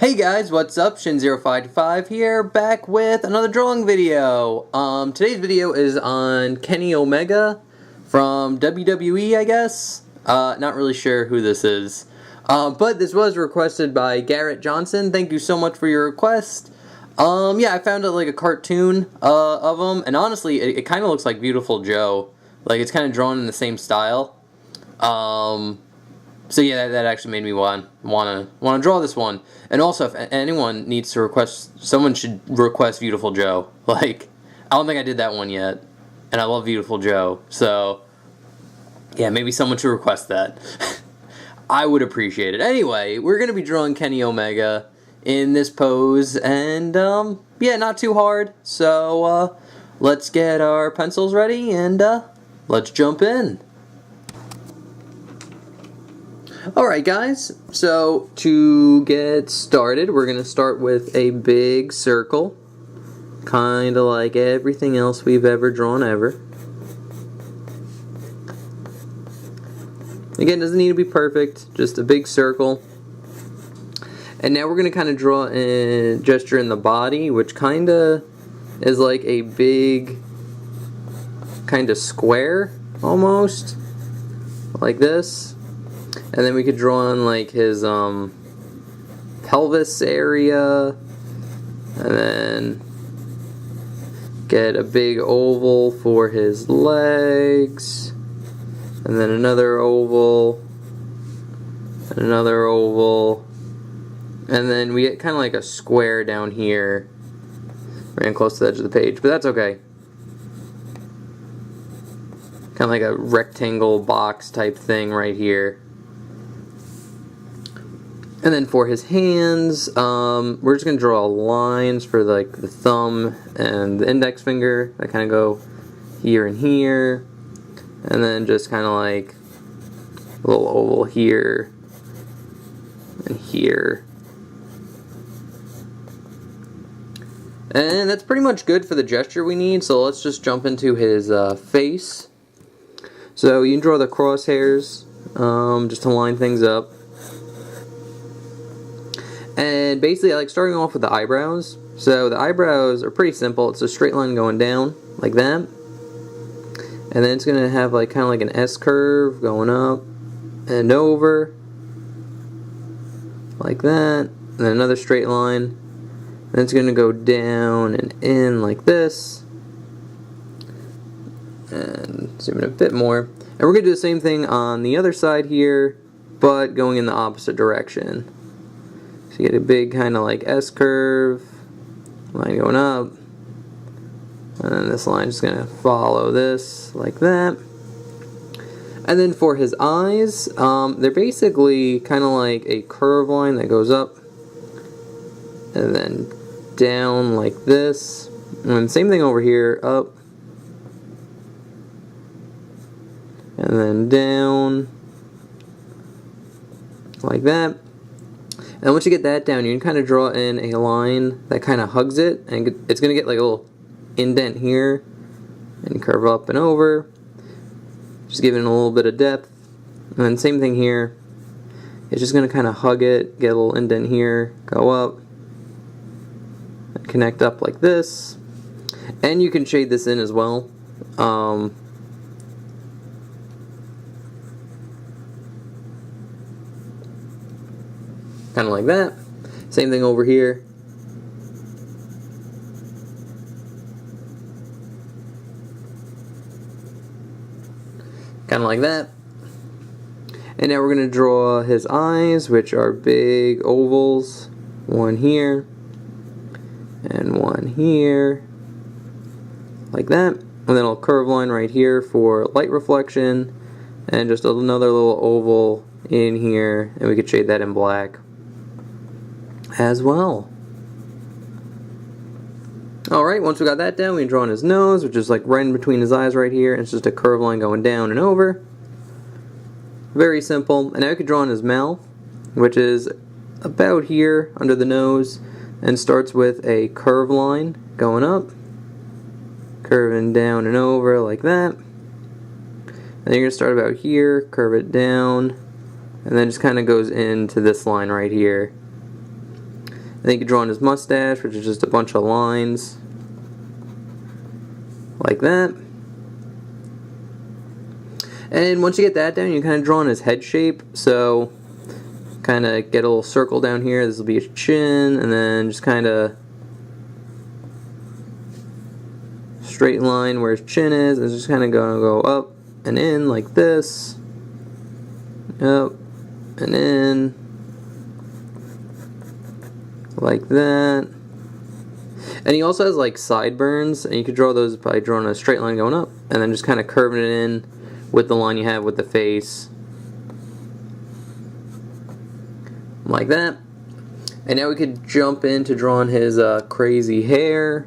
Hey guys, what's up? Shin0525 here, back with another drawing video. Today's video is on Kenny Omega from WWE, I guess. Not really sure who this is. But this was requested by Garrett Johnson. Thank you so much for your request. Yeah, I found like a cartoon of him, and honestly, it kind of looks like Beautiful Joe. Like, it's kind of drawn in the same style. So yeah, that actually made me wanna draw this one. And also, if anyone needs to request, someone should request Beautiful Joe. Like, I don't think I did that one yet, and I love Beautiful Joe. So yeah, maybe someone should request that. I would appreciate it. Anyway, we're gonna be drawing Kenny Omega in this pose, and yeah, not too hard. So let's get our pencils ready and let's jump in. Alright guys, so to get started, we're going to start with a big circle, kind of like everything else we've ever drawn ever. Again, doesn't need to be perfect, just a big circle. And now we're going to kind of draw a gesture in the body, which kind of is like a big kind of square, almost, like this. And then we could draw on like his pelvis area, and then get a big oval for his legs, and then another oval, and another oval, and then we get kind of like a square down here, ran close to the edge of the page, but that's okay. Kind of like a rectangle box type thing right here. And then for his hands, we're just going to draw lines for like the thumb and the index finger that kind of go here and here. And then just kind of like a little oval here and here. And that's pretty much good for the gesture we need, so let's just jump into his face. So you can draw the crosshairs just to line things up. And basically I like starting off with the eyebrows. So the eyebrows are pretty simple. It's a straight line going down like that. And then it's going to have like kind of like an S curve going up and over like that. And then another straight line. Then it's going to go down and in like this. And zoom in a bit more. And we're going to do the same thing on the other side here, but going in the opposite direction. So you get a big kind of like S curve, line going up, and then this line is going to follow this like that. And then for his eyes, they're basically kind of like a curve line that goes up and then down like this. And same thing over here, up and then down like that. And once you get that down, you can kind of draw in a line that kind of hugs it, and it's going to get like a little indent here, and curve up and over, just giving it a little bit of depth. And then same thing here, it's just going to kind of hug it, get a little indent here, go up, and connect up like this. And you can shade this in as well. Kind of like that. Same thing over here. Kind of like that. And now we're going to draw his eyes, which are big ovals. One here. And one here. Like that. And then a curve line right here for light reflection. And just another little oval in here. And we could shade that in black as well. Alright, once we got that down, we can draw on his nose, which is like right in between his eyes right here. It's just a curved line going down and over. Very simple. And now we can draw on his mouth, which is about here under the nose, and starts with a curved line going up, curving down and over like that. And then you're going to start about here, curve it down, and then just kind of goes into this line right here. And then you can draw on his mustache, which is just a bunch of lines like that. And once you get that down, you kind of draw on his head shape. So kind of get a little circle down here. This will be his chin, and then just kind of straight line where his chin is. It's just kind of going to go up and in like this. Up and in like that. And he also has like sideburns, and you could draw those by drawing a straight line going up and then just kind of curving it in with the line you have with the face. Like that. And now we could jump into drawing his crazy hair.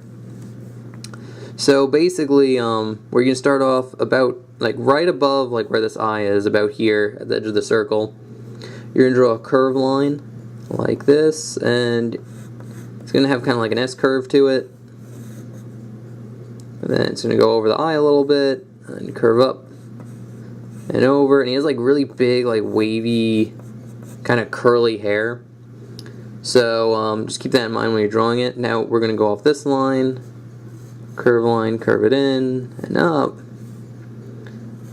So basically, we're going to start off about like right above like where this eye is, about here at the edge of the circle. You're going to draw a curved line like this, and it's going to have kind of like an S curve to it. And then it's going to go over the eye a little bit and curve up and over. And he has like really big, like wavy, kind of curly hair. So just keep that in mind when you're drawing it. Now we're going to go off this line, curve it in and up,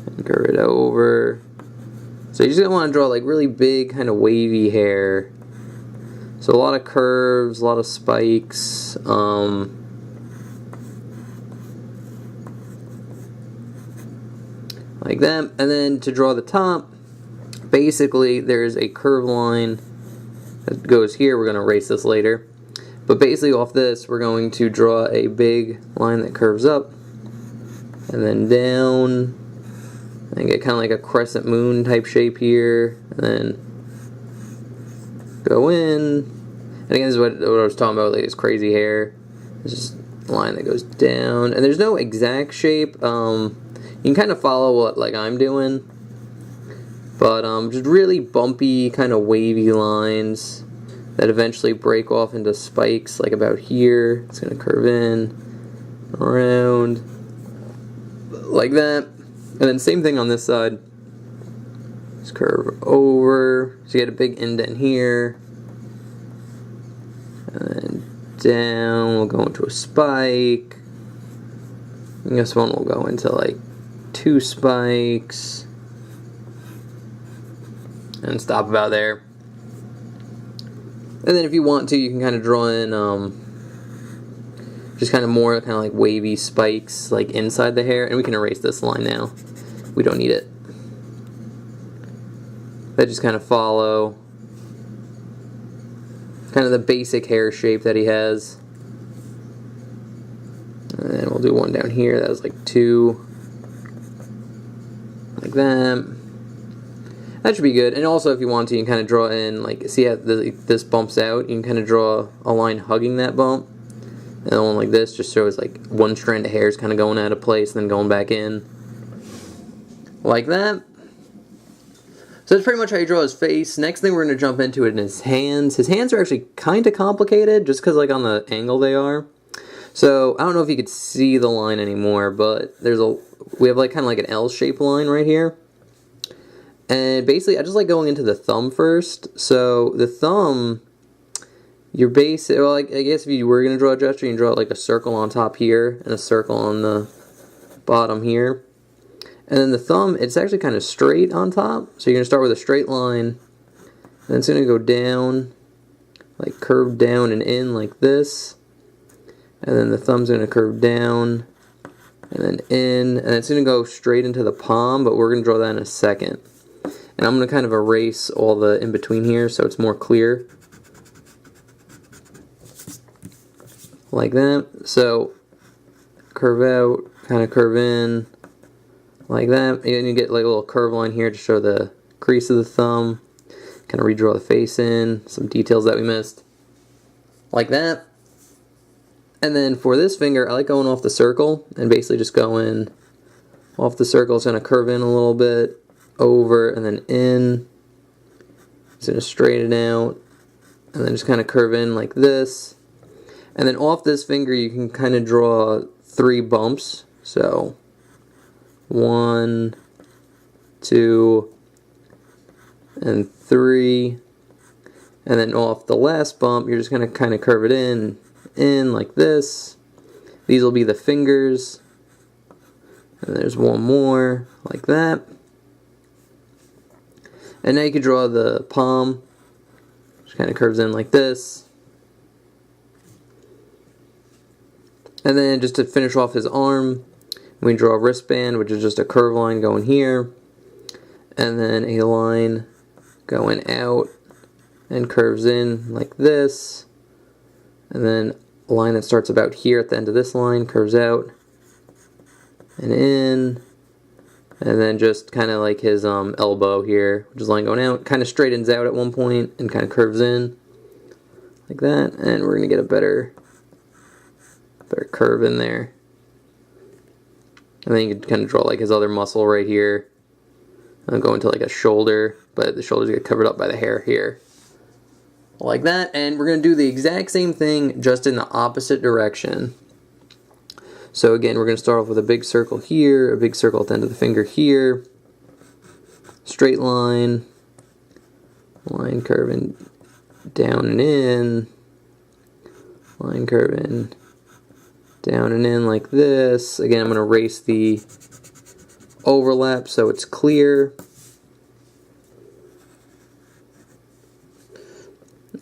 and curve it over. So you're just going to want to draw like really big, kind of wavy hair. So a lot of curves, a lot of spikes. Like that. And then to draw the top, basically there's a curved line that goes here. We're going to erase this later. But basically off this, we're going to draw a big line that curves up and then down and get kind of like a crescent moon type shape here, and then go in. And again, this is what I was talking about, like his crazy hair. It's just a line that goes down, and there's no exact shape. You can kind of follow what like I'm doing, but just really bumpy, kind of wavy lines that eventually break off into spikes, like about here. It's going to curve in, around, like that. And then same thing on this side. Just curve over. So you get a big indent here. And then down, we'll go into a spike. And this one will go into like 2 spikes. And stop about there. And then if you want to, you can kind of draw in just kind of more kind of like wavy spikes like inside the hair. And we can erase this line now. We don't need it. That just kind of follow kind of the basic hair shape that he has. And then we'll do one down here. That was like 2. Like that. That should be good. And also if you want to, you can kind of draw in, like, see how this bumps out? You can kind of draw a line hugging that bump. And then one like this just shows like one strand of hair is kind of going out of place and then going back in. Like that. So that's pretty much how you draw his face. Next thing we're going to jump into it in his hands. His hands are actually kind of complicated just because like on the angle they are. So I don't know if you could see the line anymore, but we have like kind of like an L-shaped line right here. And basically, I just like going into the thumb first. So the thumb, well, I guess if you were going to draw a gesture, you can draw like a circle on top here and a circle on the bottom here. And then the thumb, it's actually kind of straight on top. So you're going to start with a straight line. And it's going to go down, like curve down and in like this. And then the thumb's going to curve down and then in. And it's going to go straight into the palm, but we're going to draw that in a second. And I'm going to kind of erase all the in-between here so it's more clear. Like that. So, curve out, kind of curve in, like that. And you get like a little curve line here to show the crease of the thumb. Kind of redraw the face in, some details that we missed. Like that. And then for this finger, I like going off the circle and basically just going off the circle. It's going to curve in a little bit. Over and then in. It's going to straighten out and then just kind of curve in like this. And then off this finger you can kind of draw 3 bumps. So 1, 2, and 3. And then off the last bump, you're just going to kind of curve it in like this. These will be the fingers. And there's one more, like that. And now you can draw the palm. Just kind of curves in like this. And then just to finish off his arm, we draw a wristband, which is just a curved line going here. And then a line going out and curves in like this. And then a line that starts about here at the end of this line, curves out and in. And then just kind of like his elbow here, which is line going out, kind of straightens out at one point and kind of curves in like that. And we're going to get a better curve in there. And then you can kind of draw like his other muscle right here. And go into like a shoulder, but the shoulders get covered up by the hair here. Like that. And we're going to do the exact same thing, just in the opposite direction. So again, we're going to start off with a big circle here, a big circle at the end of the finger here. Straight line. Line curving down and in. Line curving down and in like this. Again, I'm going to erase the overlap so it's clear.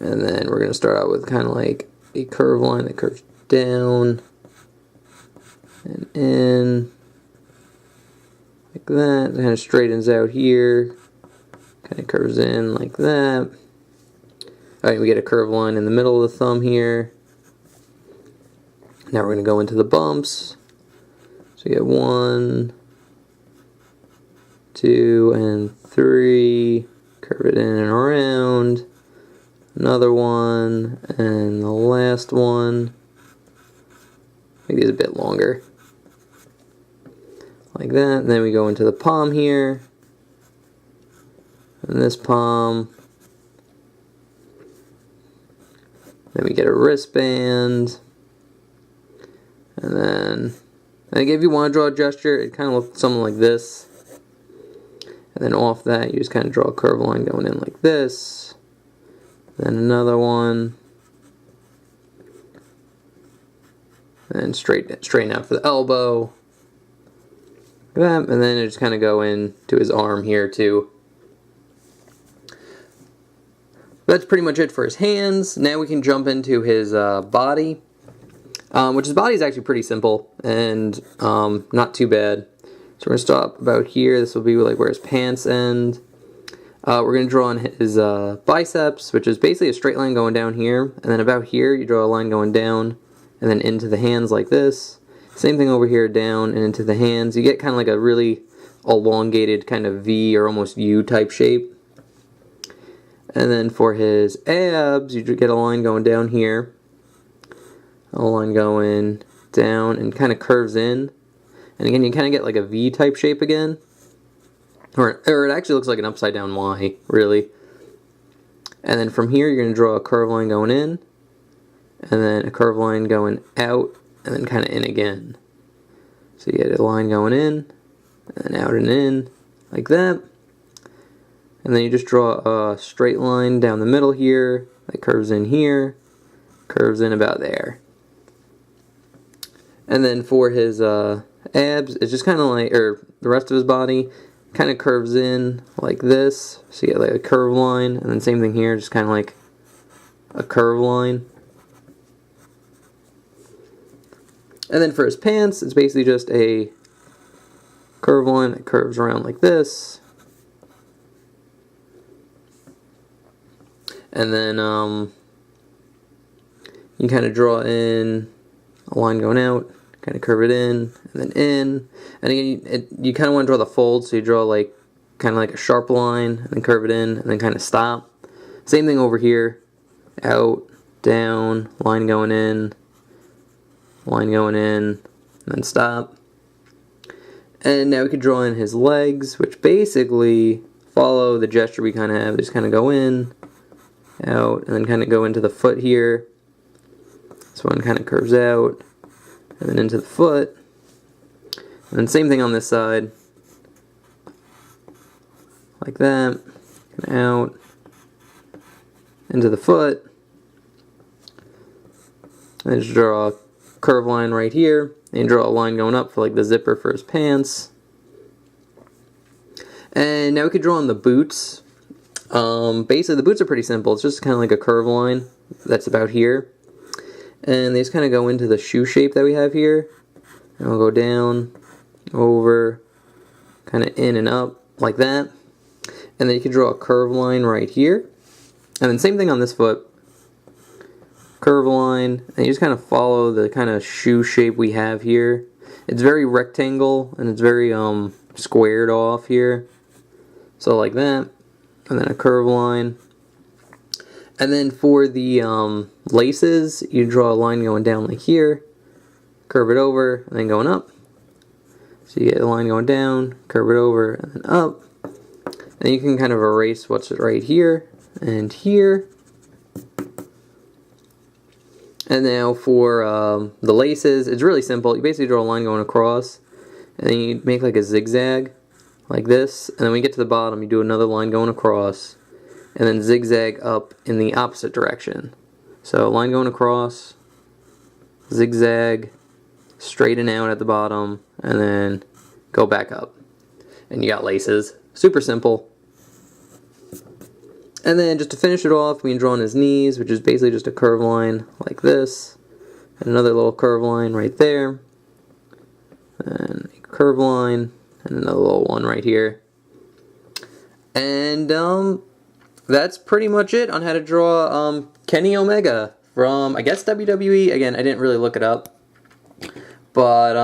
And then we're going to start out with kind of like a curved line that curves down and in like that. It kind of straightens out here, kind of curves in like that. Alright, we get a curved line in the middle of the thumb here. Now we're going to go into the bumps. So we get 1, 2, and 3. Curve it in and around. Another one, and the last one. Make these a bit longer. Like that. And then we go into the palm here. And this palm. Then we get a wristband. And then, if you want to draw a gesture, it kind of looks something like this. And then off that, you just kind of draw a curved line going in like this. Then another one. And straighten out for the elbow. Like that. And then it just kind of go into his arm here too. That's pretty much it for his hands. Now we can jump into his body. Which his body is actually pretty simple and not too bad. So we're going to stop about here. This will be like where his pants end. We're going to draw on his biceps, which is basically a straight line going down here. And then about here, you draw a line going down and then into the hands like this. Same thing over here, down and into the hands. You get kind of like a really elongated kind of V or almost U type shape. And then for his abs, you get a line going down here. A line going down and kind of curves in. And again, you kind of get like a V type shape again. Or it actually looks like an upside down Y, really. And then from here, you're going to draw a curved line going in. And then a curved line going out. And then kind of in again. So you get a line going in. And then out and in. Like that. And then you just draw a straight line down the middle here. That curves in here. Curves in about there. And then for his abs, it's just kind of like, or the rest of his body, kind of curves in like this. So you get like a curved line, and then same thing here, just kind of like a curved line. And then for his pants, it's basically just a curved line that curves around like this. And then you kind of draw in a line going out. Kind of curve it in, and then in. And again, you kind of want to draw the fold, so you draw like kind of like a sharp line, and then curve it in, and then kind of stop. Same thing over here. Out, down, line going in, and then stop. And now we could draw in his legs, which basically follow the gesture we kind of have. They just kind of go in, out, and then kind of go into the foot here. This one kind of curves out. And then into the foot. And then same thing on this side. Like that. And out. into the foot. And just draw a curved line right here. And draw a line going up for like the zipper for his pants. And now we could draw on the boots. Basically the boots are pretty simple. It's just kind of like a curved line that's about here. And they just kind of go into the shoe shape that we have here. And we'll go down, over, kind of in and up like that. And then you can draw a curved line right here. And then same thing on this foot. Curve line, and you just kind of follow the kind of shoe shape we have here. It's very rectangle and it's very squared off here. So like that, and then a curve line. And then for the laces, you draw a line going down like here, curve it over, and then going up. So you get a line going down, curve it over, and then up. And you can kind of erase what's right here and here. And now for the laces, it's really simple. You basically draw a line going across, and then you make like a zigzag, like this. And then when you get to the bottom, you do another line going across, and then zigzag up in the opposite direction. So line going across, zigzag, straighten out at the bottom, and then go back up. And you got laces. Super simple. And then just to finish it off, we can draw on his knees, which is basically just a curved line like this. And another little curved line right there. And a curved line, and another little one right here. And that's pretty much it on how to draw Kenny Omega from, I guess, WWE. Again, I didn't really look it up. But,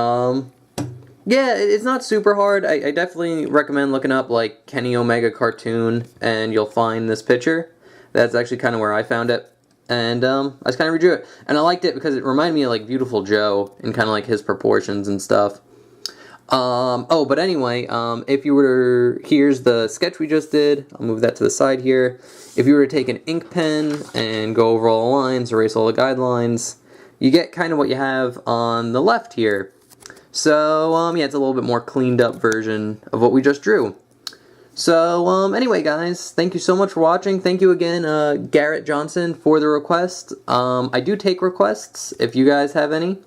yeah, it's not super hard. I definitely recommend looking up like Kenny Omega cartoon and you'll find this picture. That's actually kind of where I found it. And I just kind of redrew it. And I liked it because it reminded me of like Beautiful Joe and kind of like his proportions and stuff. Oh, but anyway, if you were to, here's the sketch we just did. I'll move that to the side here. If you were to take an ink pen and go over all the lines, erase all the guidelines, you get kind of what you have on the left here. So, yeah, it's a little bit more cleaned up version of what we just drew. So, anyway, guys, thank you so much for watching. Thank you again, Garrett Johnson, for the request. I do take requests, if you guys have any.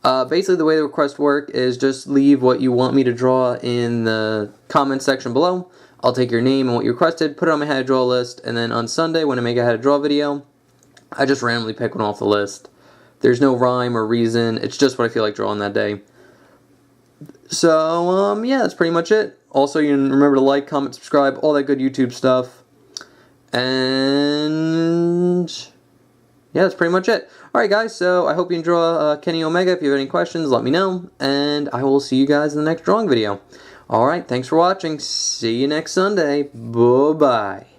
Basically, the way the requests work is just leave what you want me to draw in the comments section below. I'll take your name and what you requested, put it on my how to draw list, and then on Sunday, when I make a how to draw video, I just randomly pick one off the list. There's no rhyme or reason, it's just what I feel like drawing that day. So, yeah, that's pretty much it. Also, you can remember to like, comment, subscribe, all that good YouTube stuff. And yeah, that's pretty much it. Alright, guys, so I hope you enjoy Kenny Omega. If you have any questions, let me know. And I will see you guys in the next drawing video. Alright, thanks for watching. See you next Sunday. Bye-bye.